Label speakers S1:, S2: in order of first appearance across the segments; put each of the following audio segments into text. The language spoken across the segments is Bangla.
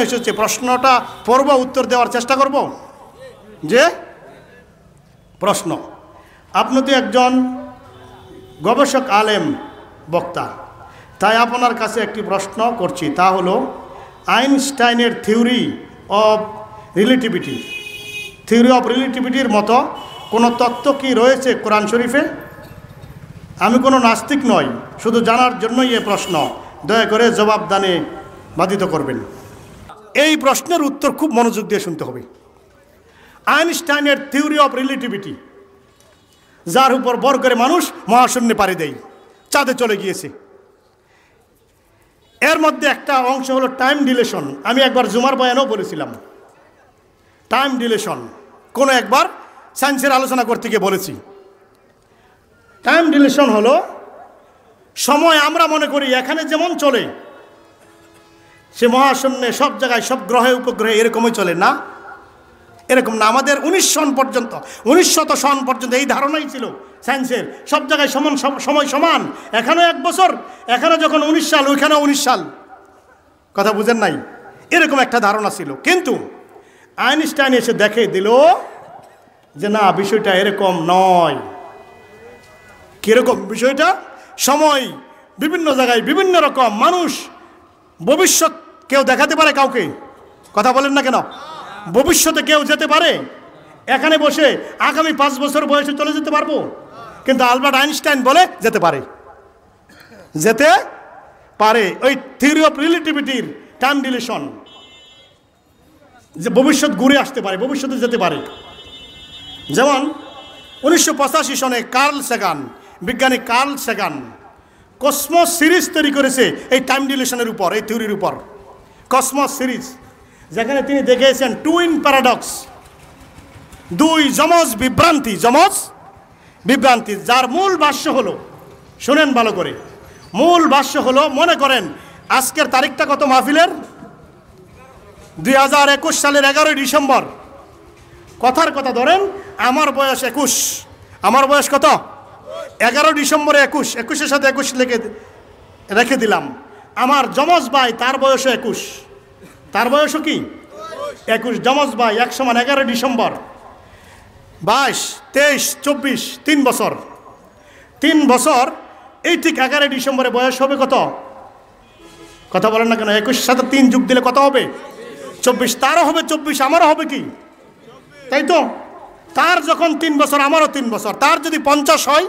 S1: এসেছে, প্রশ্নটা পড়ব, উত্তর দেওয়ার চেষ্টা করব। যে প্রশ্ন, আপনি তো একজন গবেষক, আলেম, বক্তা, তাই আপনার কাছে একটি প্রশ্ন করছি, তা হলো আইনস্টাইনের থিওরি অফ রিলেটিভিটির মতো কোনো তত্ত্ব কি রয়েছে কোরআন শরীফে? আমি কোনো নাস্তিক নই, শুধু জানার জন্যই এ প্রশ্ন, দয়া করে জবাবদানে বাধিত করবেন। এই প্রশ্নের উত্তর খুব মনোযোগ দিয়ে শুনতে হবে। আইনস্টাইনের থিওরি অফ রিলেটিভিটি, যার উপর ভর করে মানুষ মহাশূন্যে পাড়ি দেয়, চাঁদে চলে গিয়েছে, এর মধ্যে একটা অংশ হলো টাইম ডিলেশন। আমি একবার জুমার বয়ানেও বলেছিলাম টাইম ডিলেশন, কোনো একবার সায়েন্সের আলোচনা করতে গিয়ে বলেছি। টাইম ডিলেশন হলো সময় আমরা মনে করি এখানে যেমন চলে, সে মহাশূন্যে সব জায়গায় সব গ্রহে উপগ্রহে এরকমই চলে না, এরকম না। আমাদের 1900 সন পর্যন্ত এই ধারণাই ছিল সায়েন্সের, সব জায়গায় সমান সময় সমান, এখানেও 1 বছর, এখানে যখন 19 সাল ওইখানেও 19 সাল, কথা বুঝেন নাই, এরকম একটা ধারণা ছিল। কিন্তু আইনস্টাইন এসে দেখে দিল যে না, বিষয়টা এরকম নয়। কিরকম বিষয়টা? সময় বিভিন্ন জায়গায় বিভিন্ন রকম, মানুষ ভবিষ্যৎ কেউ দেখাতে পারে কাউকে, কথা বলেন না কেন? ভবিষ্যতে কেউ যেতে পারে, এখানে বসে আগামী 5 বছর বয়সে চলে যেতে পারবো, কিন্তু আলবার্ট আইনস্টাইন বলে যেতে পারে, যেতে পারে। ওই থিওরি অফ রিলেটিভিটির টাইম ডিলেশন, যে ভবিষ্যৎ ঘুরে আসতে পারে, ভবিষ্যতে যেতে পারে। যেমন 1985 সনে বিজ্ঞানী কার্ল সেগান কসমস সিরিজ তৈরি করেছে এই টাইম ডিলেশনের উপর, এই থিওরির উপর। কসমস সিরিজ, যেখানে তিনি দেখেছেন টুইন প্যারাডক্স, 2 যমজ বিভ্রান্তি, যার মূল ভাষ্য হলো, শুনেন ভালো করে, মূল ভাষ্য হলো, মনে করেন আজকের তারিখটা কত মাহফিলের? 2021 সালের 11 ডিসেম্বর। কথার কথা ধরেন আমার বয়স 21, আমার বয়স কত? 11 ডিসেম্বরে 21, 21-এর সাথে 21 রেখে দিলাম। আমার যমজ ভাই, তার বয়সও 21, তার বয়সও কি 21, যমজ ভাই, 1 সমান 11 ডিসেম্বর, 22, 23, 24, 3 বছর, 3 বছর, এই ঠিক 11 ডিসেম্বরে বয়স হবে কত? কথা বলেন না কেন? 21 সাথে 3 যোগ দিলে কত হবে? 24। তারও হবে 24, আমারও হবে কি, তাই তো? তার যখন 3 বছর, আমারও 3 বছর, তার যদি 50 হয়,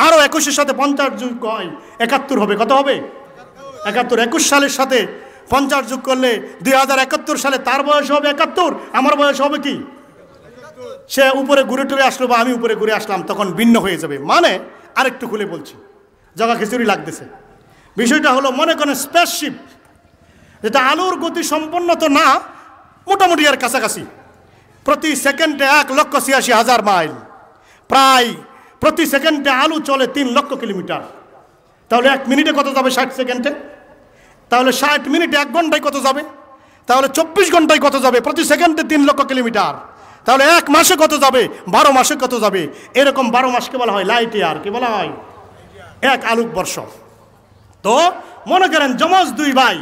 S1: আরও 21-এর সাথে 50 যোগ হয় 71 হবে। কত হবে? 71। 21 সালের সাথে 50 যোগ করলে 2071 সালে তার বয়স হবে 71, আমার বয়স হবে কি? সে উপরে ঘুরে টুরে আসলো বা আমি উপরে ঘুরে আসলাম, তখন ভিন্ন হয়ে যাবে। মানে আরেকটু খুলে বলছি, জায়গা খিচুড়ি লাগতেছে। বিষয়টা হলো, মনে করেন স্পেসশিপ, যেটা আলোর গতি সম্পন্ন তো না, মোটামুটি আর কাছাকাছি, প্রতি সেকেন্ডে 1,86,000 মাইল, প্রায় প্রতি সেকেন্ডে আলো চলে 3 লক্ষ কিলোমিটার। তাহলে 1 মিনিটে কত যাবে? 60 সেকেন্ডে। তাহলে 60 মিনিটে 1 ঘন্টায় কত যাবে? তাহলে 24 ঘন্টায় কত যাবে? প্রতি সেকেন্ডে 3 লক্ষ কিলোমিটার। তাহলে 1 মাসে কত যাবে? 12 মাসে কত যাবে? এরকম 12 মাসকে বলা হয় লাইট ইয়ার। কি বলা হয়? 1 আলোক বর্ষ। তো মনে করেন যমজ 2 ভাই,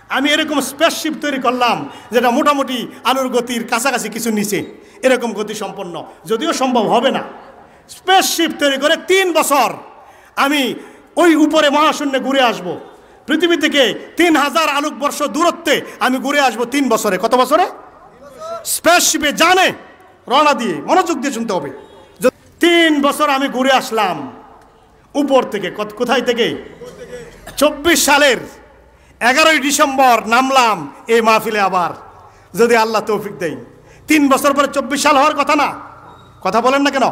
S1: আমি এরকম স্পেসশিপ তৈরি করলাম যেটা মোটামুটি আলোর গতির কাছাকাছি, কিছু নিচে, এরকম গতি সম্পন্ন, যদিও সম্ভব হবে না। স্পেসশিপ তৈরি করে 3 বছর আমি ওই উপরে মহাশূন্যে ঘুরে আসব। পৃথিবী থেকে 3000 আলোক বর্ষ দূরত্বে আমি ঘুরে আসব 3 বছরে। কত বছরে? স্পেসশিপে জানে রওনা দিয়ে, মনোযোগ দিয়ে শুনতে হবে। 3 বছর আমি ঘুরে আসলাম উপর থেকে। কোথায় থেকে? 24 সালের 11 ডিসেম্বর নামলাম এই মাহফিলে আবার, যদি আল্লাহ তৌফিক দেয়। 3 বছর পরে 24 সাল হওয়ার কথা না? কথা বলেন না কেন?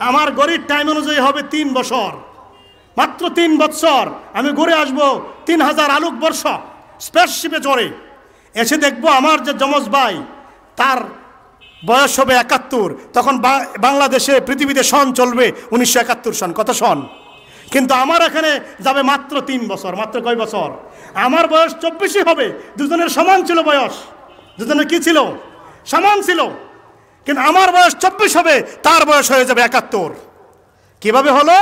S1: আমার ঘড়ির টাইম অনুযায়ী হবে 3 বছর, মাত্র 3 বছর আমি ঘুরে আসবো 3000 আলোক বর্ষ স্পেসশিপে চড়ে। এসে দেখবো আমার যে যমজ ভাই, তার বয়স হবে 71, তখন বাংলাদেশে পৃথিবীতে সন চলবে 1971 সন। কত সন? কিন্তু আমার এখানে যাবে মাত্র 3 বছর। মাত্র কয় বছর? আমার বয়স 24 হবে। দুজনের সমান ছিল বয়স, দুজনের কি ছিল? সমান ছিল। কিন্তু আমার বয়স 24 হবে, তার বয়স হয়ে যাবে 71। কিভাবে হলো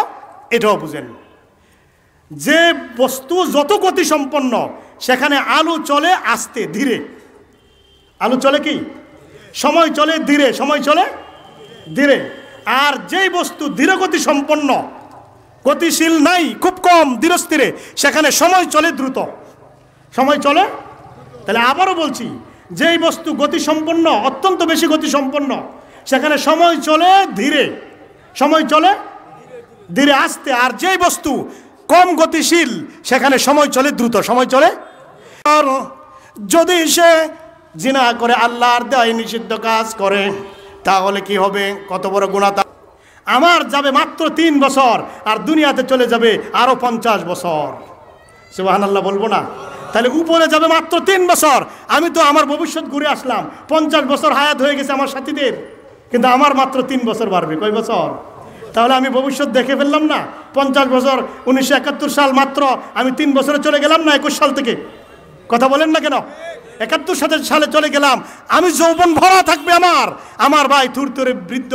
S1: এটাও বুঝেন। যে বস্তু যত গতি সম্পন্ন, সেখানে আলো চলে আস্তে ধীরে, আলো চলে কি? সময় চলে ধীরে, সময় চলে ধীরে। আর যেই বস্তু ধীরগতি সম্পন্ন, গতিশীল নাই, খুব কম, ধীরস্থিরে, সেখানে সময় চলে দ্রুত, সময় চলে। তাহলে আবারও বলছি, যেই বস্তু গতিসম্পন্ন, অত্যন্ত বেশি গতিসম্পন্ন, সেখানে সময় চলে ধীরে, সময় চলে ধীরে আস্তে। আর যেই বস্তু কম গতিশীল, সেখানে সময় চলে দ্রুত, সময় চলে। আর যদি সে জিনা করে, আল্লাহর দেওয়া নিষিদ্ধ কাজ করে, তাহলে কি হবে? কত বড় গুনাহ! আমার যাবে মাত্র 3 বছর, আর দুনিয়াতে চলে যাবে আরো 50 বছর। সুবহানাল্লাহ বলবো না? তাহলে উপরে যাবে মাত্র 3 বছর। আমি তো আমার ভবিষ্যৎ ঘুরে আসলাম, 50 বছর হায়াত হয়ে গেছে আমার সাথীদের, কিন্তু আমার মাত্র 3 বছর বাড়বে। কয় বছর? তাহলে আমি ভবিষ্যৎ দেখে ফেললাম না? 50 বছর, 1971 সাল মাত্র, আমি 3 বছরে চলে গেলাম না 21 সাল থেকে? কথা বলেন না কেন? 71 সালে চলে গেলাম, আমি যৌবন ভরা থাকবে আমার, আমার ভাই থুরথুরে বৃদ্ধ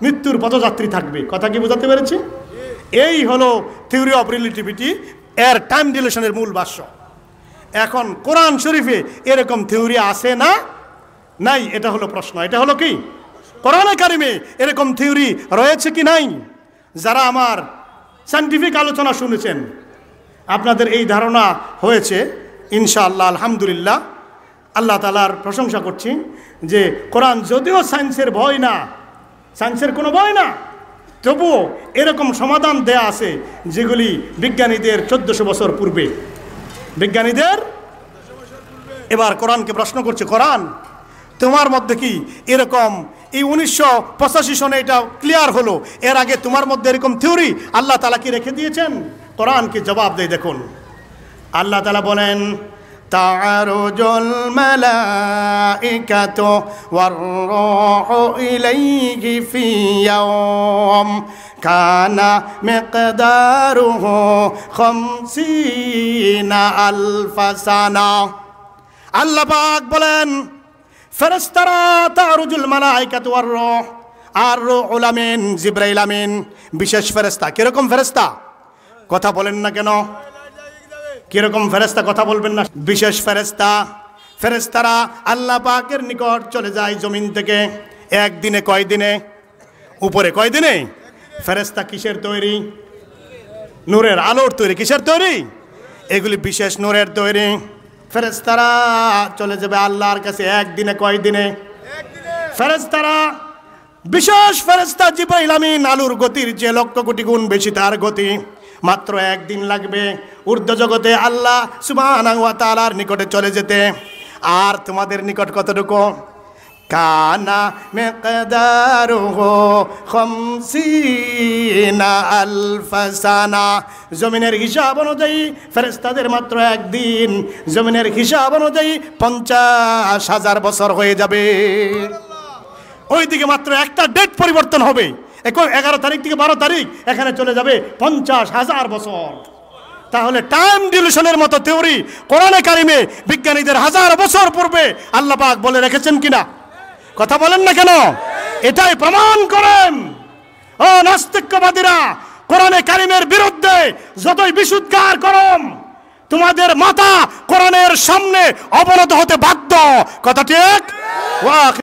S1: মৃত্যুর পথযাত্রী থাকবে। কথা কি বোঝাতে পেরেছি? এই হলো থিওরি অফ রিলেটিভিটি, এর টাইম ডিলেশনের মূল ভাষ্য। এখন কোরআন শরীফে এরকম থিওরি আছে না নাই? এটা হলো প্রশ্ন। এটা হলো কি? কোরআনে কারিমে এরকম থিওরি রয়েছে কি নাই? যারা আমার সায়েন্টিফিক আলোচনা শুনেছেন, আপনাদের এই ধারণা হয়েছে ইনশাআল্লাহ, আলহামদুলিল্লাহ, আল্লাহ তাআলার প্রশংসা করছি যে কোরআন যদিও সায়েন্সের ভয় না, সায়েন্সের কোনো ভয় না, তবুও এরকম সমাধান দেয়া আছে যেগুলি বিজ্ঞানীদের 1400 বছর পূর্বে, বিজ্ঞানীদের। এবার কোরআনকে প্রশ্ন করছে, কোরআন তোমার মধ্যে কি এরকম, এই 1985 সনে এটা ক্লিয়ার হলো, এর আগে তোমার মধ্যে এরকম থিওরি আল্লাহ তাআলা কি রেখে দিয়েছেন? কোরআনকে জবাব দেয়, দেখুন আল্লাহ তাআলা বলেন, তাআরুজুল মালাইকাতু ওয়ার রূহু ইলাইহি ফি ইয়াওম কানা মিকদারুহু 50 আলফা সানা। আল্লাহ পাক বলেন, ফেরেশতারা তাআরুজুল মালাইকাতু ওয়ার রূহ, আর রূহুল আমিন জিবরাইল আমিন, বিশেষ ফেরেশতা। কিরকম ফেরেশতা? কথা বলেন না কেন? কিরকম ফেরেশতা? কথা বলবেন না? বিশেষ ফেরেশতা। ফেরেশতারা আল্লাহ পাকের নিকট চলে যায় জমিন থেকে একদিনে। কয় দিনে? উপরে কয় দিনে? ফেরেশতা কিসের তৈরি? নূরের, আলোর তৈরি। কিসের তৈরি? এগুলি বিশেষ নূরের তৈরি। ফেরেশতারা চলে যাবে আল্লাহর কাছে একদিনে। কয় দিনে? ফেরেশতারা, বিশেষ ফেরেশতা জিবরাইল আমিন, আলোর গতির যে লক্ষ কোটি গুণ বেশি তার গতি, মাত্র একদিন লাগবে ঊর্ধ্ব জগতে আল্লাহ সুবহানাহু ওয়া তাআলার নিকটে চলে যেতে। আর তোমাদের নিকট কতটুকু? কানা মিকদারুহু 50 আলফা সানা। জমিনের হিসাব অনুযায়ী ফেরেশতাদের মাত্র একদিন, জমিনের হিসাব অনুযায়ী 50,000 বছর হয়ে যাবে। ওইদিকে মাত্র একটা ডেট পরিবর্তন হবে, 11 তারিখ থেকে 12 তারিখ, এখানে চলে যাবে 50,000 বছর। তাহলে টাইম ডিলিউশনের মতো থিওরি কোরআনে কারিমে বিজ্ঞানীদের 1000 বছর পূর্বে আল্লাহ পাক বলে রেখেছেন কিনা? কথা বলেন না কেন? এটাই প্রমাণ করেন ও নাস্তিকবাদীরা, কোরআনে কারিমের বিরুদ্ধে যতই বিশুদ্ধার করম, তোমাদের মাথা কোরআনের সামনে অবনত হতে বাধ্য। কথা ঠিক?